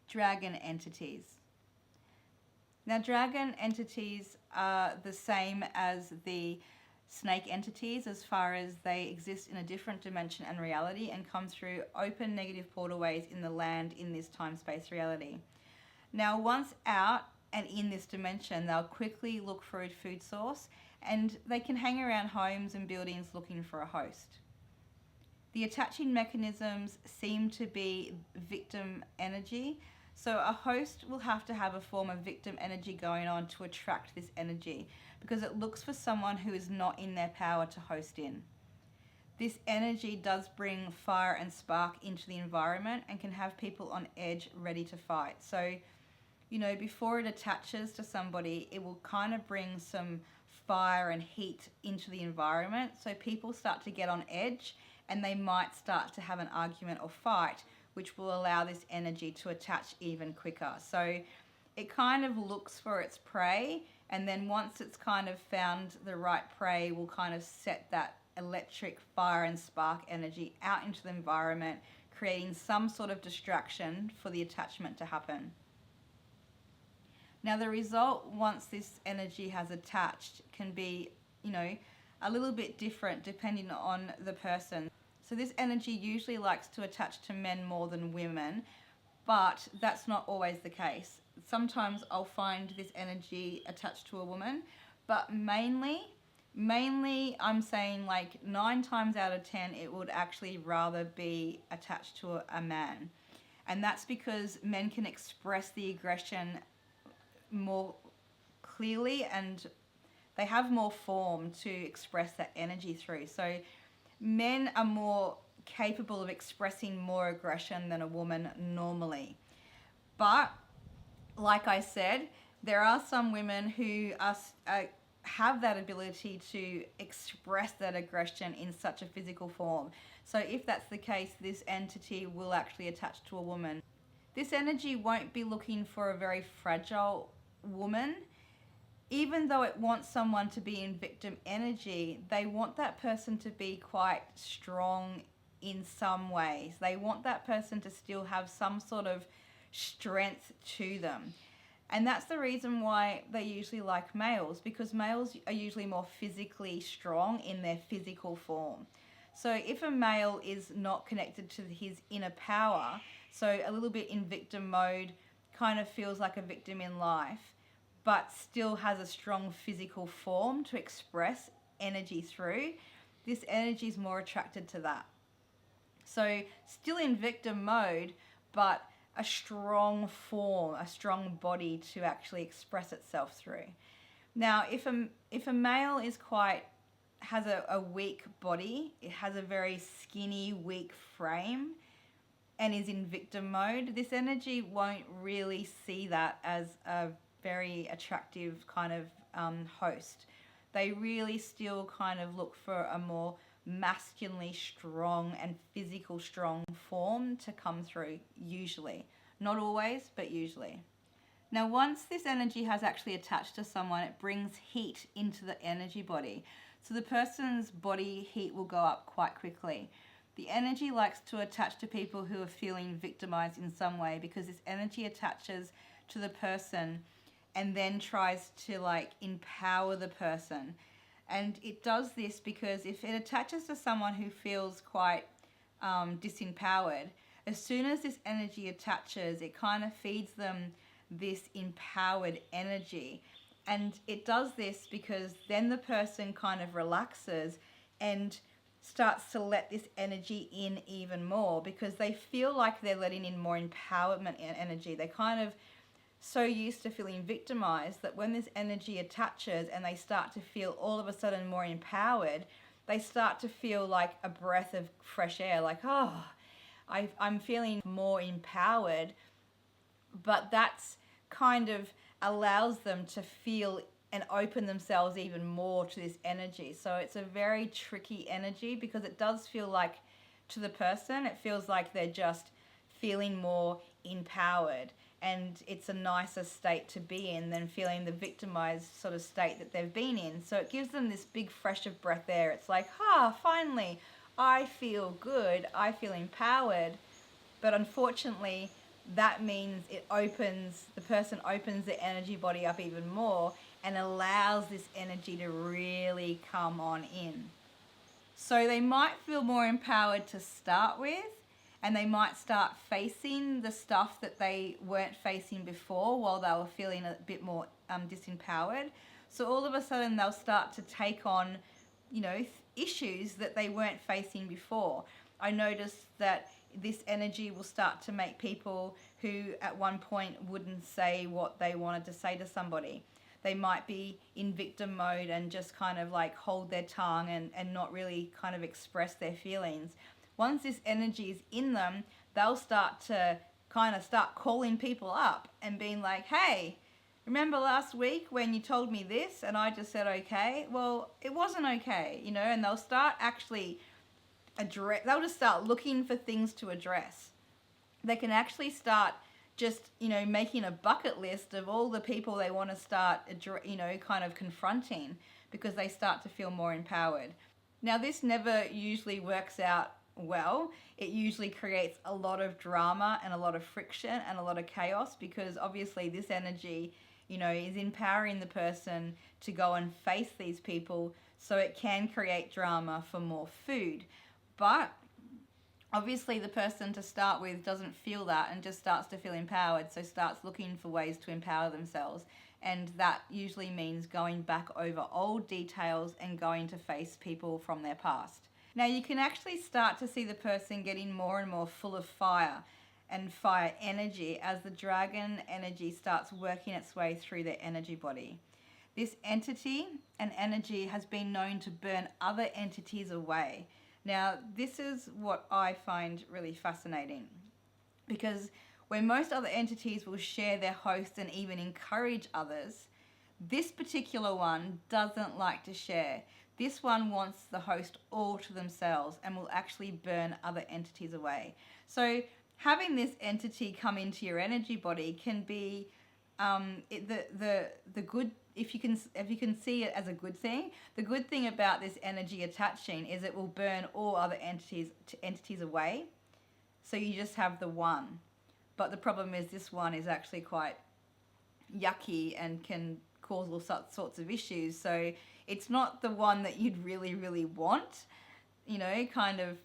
dragon entities. Now, dragon entities are the same as the snake entities as far as they exist in a different dimension and reality and come through open negative portalways in the land in this time-space reality. Now, once out and in this dimension, they'll quickly look for a food source, and they can hang around homes and buildings looking for a host. The attaching mechanisms seem to be victim energy. So a host will have to have a form of victim energy going on to attract this energy, because it looks for someone who is not in their power to host in. This energy does bring fire and spark into the environment and can have people on edge ready to fight. So, before it attaches to somebody, it will kind of bring some fire and heat into the environment. So people start to get on edge and they might start to have an argument or fight, which will allow this energy to attach even quicker. So it kind of looks for its prey, and then once it's kind of found the right prey, will kind of set that electric fire and spark energy out into the environment, creating some sort of distraction for the attachment to happen. Now, the result once this energy has attached can be, a little bit different depending on the person. So this energy usually likes to attach to men more than women, but that's not always the case. Sometimes I'll find this energy attached to a woman, but mainly I'm saying like 9 times out of 10 it would actually rather be attached to a man. And that's because men can express the aggression more clearly, and they have more form to express that energy through. So men are more capable of expressing more aggression than a woman normally. But like I said, there are some women who have that ability to express that aggression in such a physical form. So if that's the case, this entity will actually attach to a woman. This energy won't be looking for a very fragile woman. Even though it wants someone to be in victim energy, they want that person to be quite strong in some ways. They want that person to still have some sort of strength to them. And that's the reason why they usually like males, because males are usually more physically strong in their physical form. So if a male is not connected to his inner power, so a little bit in victim mode, kind of feels like a victim in life, but still has a strong physical form to express energy through, this energy is more attracted to that. So still in victim mode, but a strong form, a strong body to actually express itself through. Now, if a male has a weak body, it has a very skinny, weak frame, and is in victim mode, this energy won't really see that as a very attractive kind of host. They really still kind of look for a more masculinely strong and physical strong form to come through, usually. Not always, but usually. Now, once this energy has actually attached to someone, it brings heat into the energy body. So the person's body heat will go up quite quickly. The energy likes to attach to people who are feeling victimized in some way, because this energy attaches to the person and then tries to empower the person. And it does this because if it attaches to someone who feels quite disempowered, as soon as this energy attaches, it kind of feeds them this empowered energy. And it does this because then the person kind of relaxes and starts to let this energy in even more, because they feel like they're letting in more empowerment energy. They kind of so used to feeling victimized that when this energy attaches and they start to feel all of a sudden more empowered, they start to feel like a breath of fresh air, like, oh, I'm feeling more empowered. But that's kind of allows them to feel and open themselves even more to this energy. So it's a very tricky energy, because it does feel like, to the person, it feels like they're just feeling more empowered. And it's a nicer state to be in than feeling the victimized sort of state that they've been in. So it gives them this big fresh of breath air. It's like, finally, I feel good. I feel empowered. But unfortunately, that means the person opens their energy body up even more and allows this energy to really come on in. So they might feel more empowered to start with, and they might start facing the stuff that they weren't facing before while they were feeling a bit more disempowered. So all of a sudden they'll start to take on, issues that they weren't facing before. I noticed that this energy will start to make people who at one point wouldn't say what they wanted to say to somebody. They might be in victim mode and just kind of like hold their tongue and not really kind of express their feelings. Once this energy is in them, they'll start to start calling people up and being like, hey, remember last week when you told me this and I just said okay? Well, it wasn't okay, and they'll start actually they'll just start looking for things to address. They can actually start just, making a bucket list of all the people they want to start, kind of confronting, because they start to feel more empowered. Now, this never usually works out well. It usually creates a lot of drama and a lot of friction and a lot of chaos, because obviously this energy, is empowering the person to go and face these people, so it can create drama for more food. But obviously the person to start with doesn't feel that and just starts to feel empowered, so starts looking for ways to empower themselves. And that usually means going back over old details and going to face people from their past. Now you can actually start to see the person getting more and more full of fire and fire energy as the dragon energy starts working its way through their energy body. This entity and energy has been known to burn other entities away. Now, this is what I find really fascinating, because where most other entities will share their host and even encourage others, this particular one doesn't like to share. This one wants the host all to themselves and will actually burn other entities away. So having this entity come into your energy body can be the good. If you can see it as a good thing, the good thing about this energy attaching is it will burn all other entities away. So you just have the one. But the problem is this one is actually quite yucky and can cause all sorts of issues. So it's not the one that you'd really, really want, kind of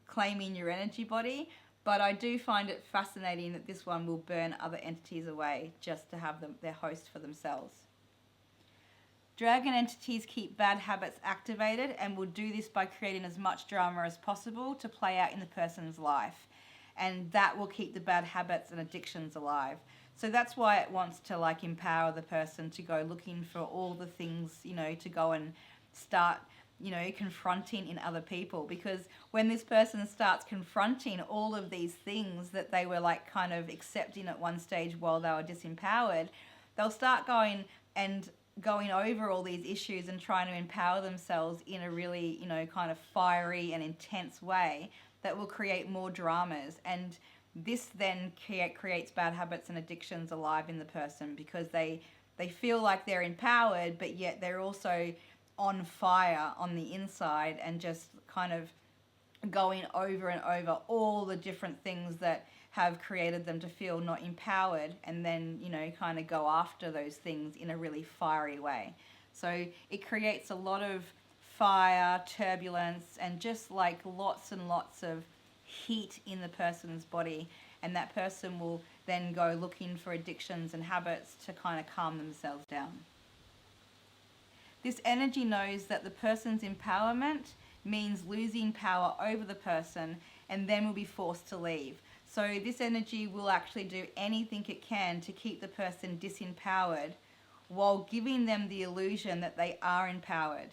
claiming your energy body. But I do find it fascinating that this one will burn other entities away just to have their host for themselves. Dragon entities keep bad habits activated and will do this by creating as much drama as possible to play out in the person's life. And that will keep the bad habits and addictions alive. So that's why it wants to empower the person to go looking for all the things, to go and start, confronting in other people. Because when this person starts confronting all of these things that they were kind of accepting at one stage while they were disempowered, they'll start going over all these issues and trying to empower themselves in a really, kind of fiery and intense way that will create more dramas. And this then creates bad habits and addictions alive in the person, because they feel like they're empowered, but yet they're also on fire on the inside and just kind of going over and over all the different things that have created them to feel not empowered, and then, kind of go after those things in a really fiery way. So it creates a lot of fire, turbulence, and just lots and lots of heat in the person's body. And that person will then go looking for addictions and habits to kind of calm themselves down. This energy knows that the person's empowerment means losing power over the person and then will be forced to leave. So this energy will actually do anything it can to keep the person disempowered while giving them the illusion that they are empowered.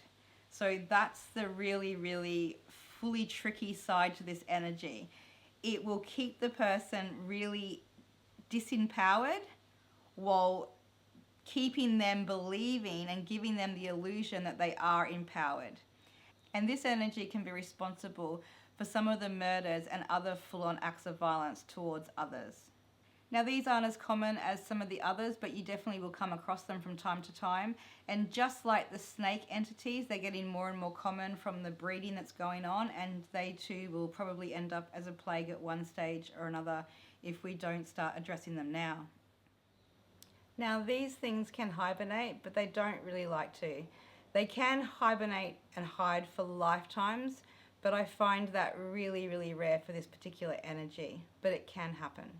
So that's the really, really fully tricky side to this energy. It will keep the person really disempowered while keeping them believing and giving them the illusion that they are empowered. And this energy can be responsible for some of the murders and other full-on acts of violence towards others. Now, these aren't as common as some of the others, but you definitely will come across them from time to time. And just like the snake entities, they're getting more and more common from the breeding that's going on, and they too will probably end up as a plague at one stage or another if we don't start addressing them now. Now, these things can hibernate, but they don't really like to. They can hibernate and hide for lifetimes, but I find that really, really rare for this particular energy, but it can happen.